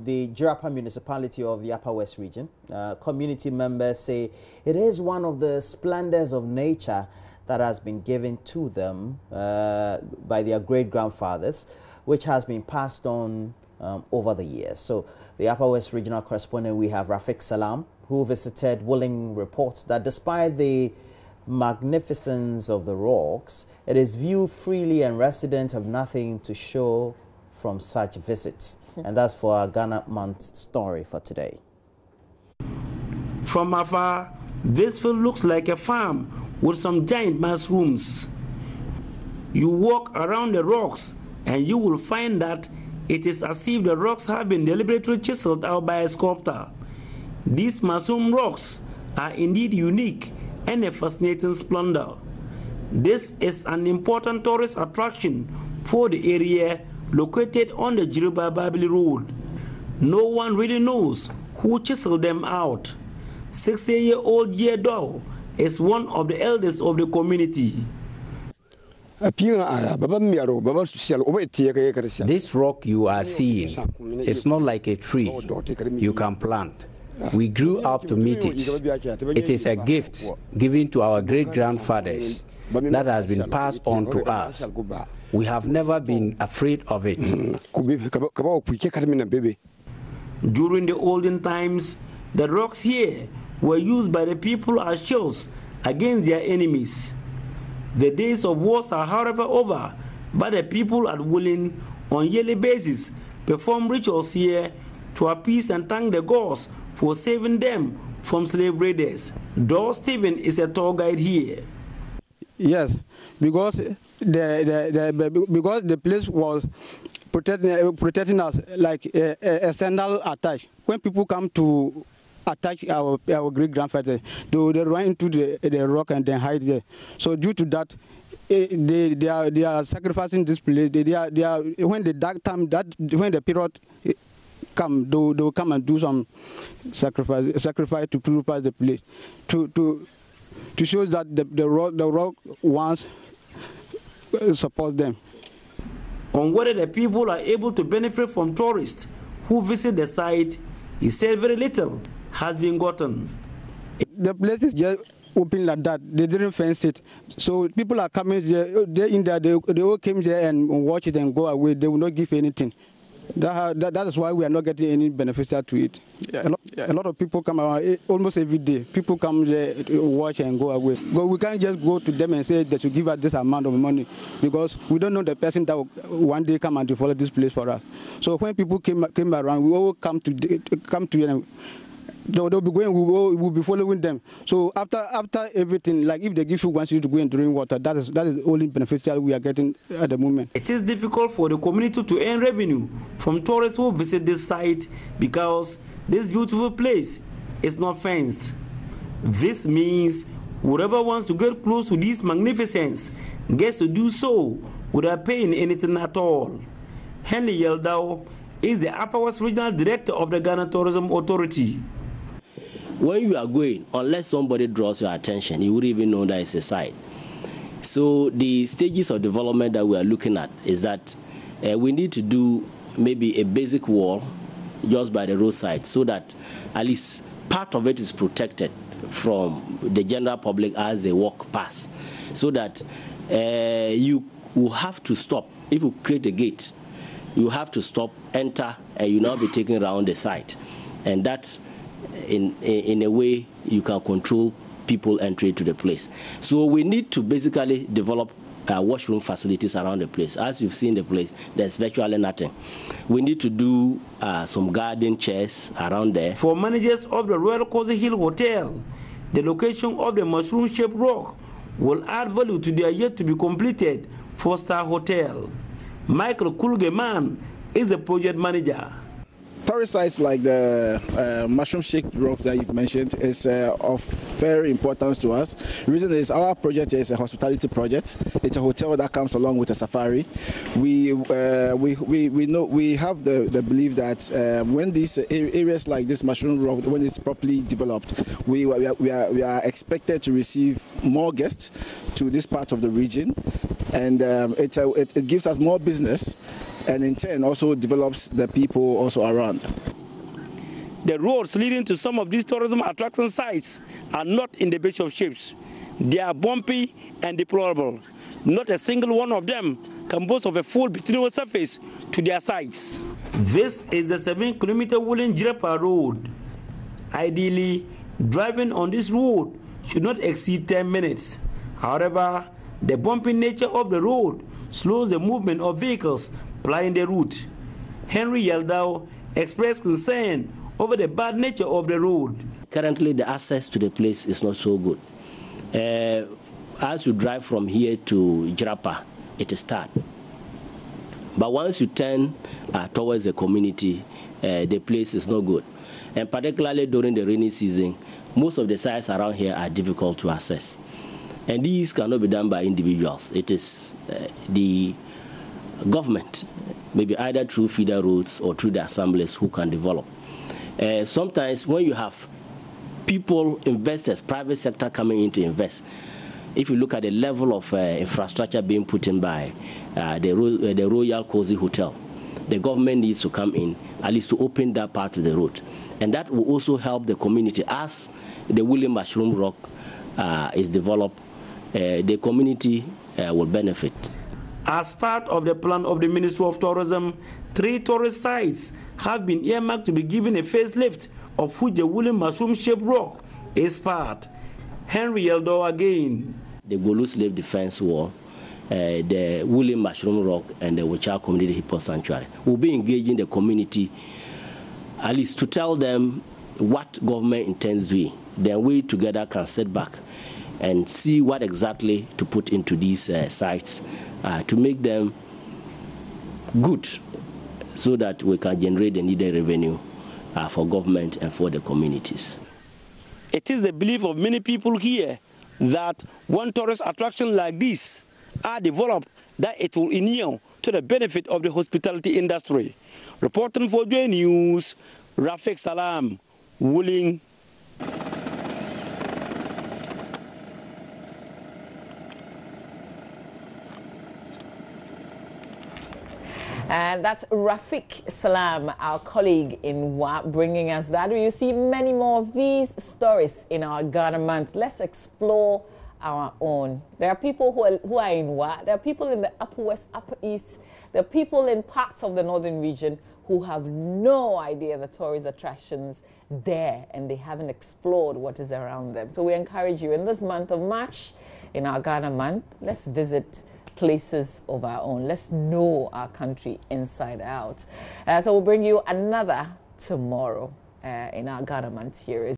the Jirapa municipality of the Upper West region. Community members say it is one of the splendors of nature that has been given to them by their great-grandfathers, which has been passed on over the years. So the Upper West regional correspondent, we have Rafiq Salam, who visited Wulin, reports that despite the magnificence of the rocks, it is viewed freely and residents have nothing to show from such visits. And that's for our Ghana Month story for today. From afar, this field looks like a farm with some giant mushrooms. You walk around the rocks and you will find that it is as if the rocks have been deliberately chiseled out by a sculptor. These mushroom rocks are indeed unique and a fascinating splendor. This is an important tourist attraction for the area located on the Jiruba-Babili Road. No one really knows who chiseled them out. 60-year-old Yedo is one of the elders of the community. This rock you are seeing is not like a tree you can plant. We grew up to meet it. It is a gift given to our great-grandfathers that has been passed on to us. We have never been afraid of it. During the olden times, the rocks here were used by the people as shields against their enemies. The days of wars are, however, over, but the people at Wulin on yearly basis perform rituals here to appease and thank the gods for saving them from slave raiders. Dor Stephen is a tour guide here. Yes, because the place was protecting us like a sandal attack. When people come to attack our great grandfather, they run into the rock and then hide there. So due to that, they are sacrificing this place. They are when the dark time when the period come, they will come and do some sacrifice to purify the place, to show that the rock once support them. On whether the people are able to benefit from tourists who visit the site, he said very little has been gotten. The place is just open like that. They didn't fence it. So people are coming here, they all came here and watch it and go away. They will not give anything. That is why we are not getting any beneficial to it. A lot of people come around almost every day. People come here to watch and go away. But we can't just go to them and say they should give us this amount of money, because we don't know the person that will one day come and develop this place for us. So when people came around, we all come to them. They'll be going, we'll be following them. So after everything, like if they give you once you to go and drink water, that is only beneficial we are getting at the moment. It is difficult for the community to earn revenue from tourists who visit this site because this beautiful place is not fenced. This means whoever wants to get close to this magnificence gets to do so without paying anything at all. Henry Yeldau is the Upper West Regional Director of the Ghana Tourism Authority. When you are going, unless somebody draws your attention, you wouldn't even know that it's a site. So the stages of development that we are looking at is that we need to do maybe a basic wall just by the roadside, so that at least part of it is protected from the general public as they walk past, so that you will have to stop. If you create a gate, you have to stop, enter, and you now be taken around the site. And that, in a way, you can control people entry to the place. So we need to basically develop washroom facilities around the place. As you've seen the place, there's virtually nothing. We need to do some garden chairs around there. For managers of the Royal Cozy Hill Hotel, the location of the mushroom-shaped rock will add value to their yet to be completed 4-star hotel. Michael Kulgeman is the project manager. Tourist sites like the mushroom-shaped rocks that you've mentioned is of very importance to us. The reason is our project is a hospitality project. It's a hotel that comes along with a safari. We know, we have the belief that when these areas like this mushroom rock, when it's properly developed, we are expected to receive more guests to this part of the region. and it gives us more business, and in turn also develops the people also around. The roads leading to some of these tourism attraction sites are not in the best of shapes. They are bumpy and deplorable. Not a single one of them can boast of a full bituminous surface to their sites. This is the 7-kilometer Wulin-Jirapa road. Ideally, driving on this road should not exceed 10 minutes. However, the bumpy nature of the road slows the movement of vehicles plying the route. Henry Yeldau expressed concern over the bad nature of the road. Currently, the access to the place is not so good. As you drive from here to Jirapa, it is tight. But once you turn towards the community, the place is not good. And particularly during the rainy season, most of the sites around here are difficult to access. And these cannot be done by individuals. It is the government, maybe either through feeder roads or through the assemblies, who can develop. Sometimes when you have people, investors, private sector coming in to invest, if you look at the level of infrastructure being put in by the Royal Cozy Hotel, the government needs to come in at least to open that part of the road. And that will also help the community. As the Wulin Mushroom Rock is developed, the community will benefit. As part of the plan of the Ministry of Tourism, 3 tourist sites have been earmarked to be given a facelift, of which the Wulin mushroom-shaped rock is part. Henry Yeldau again. The Golu Slave Defense Wall, the Wulin Mushroom Rock, and the Wichita Community Hippo Sanctuary will be engaging the community, at least to tell them what government intends doing. Then we together can sit back and see what exactly to put into these sites to make them good, so that we can generate the needed revenue for government and for the communities. It is the belief of many people here that when tourist attractions like this are developed, that it will inure to the benefit of the hospitality industry. Reporting for JoyNews, Rafik Salam, Wulin. And that's Rafik Salam, our colleague in WA, bringing us that. You see many more of these stories in our Ghana Month. Let's explore our own. There are people who are in WA. There are people in the Upper West, Upper East. There are people in parts of the northern region who have no idea the tourist attractions there, and they haven't explored what is around them. So we encourage you in this month of March, in our Ghana Month, let's visit places of our own. Let's know our country inside out. So we'll bring you another tomorrow in our Ghana Month series.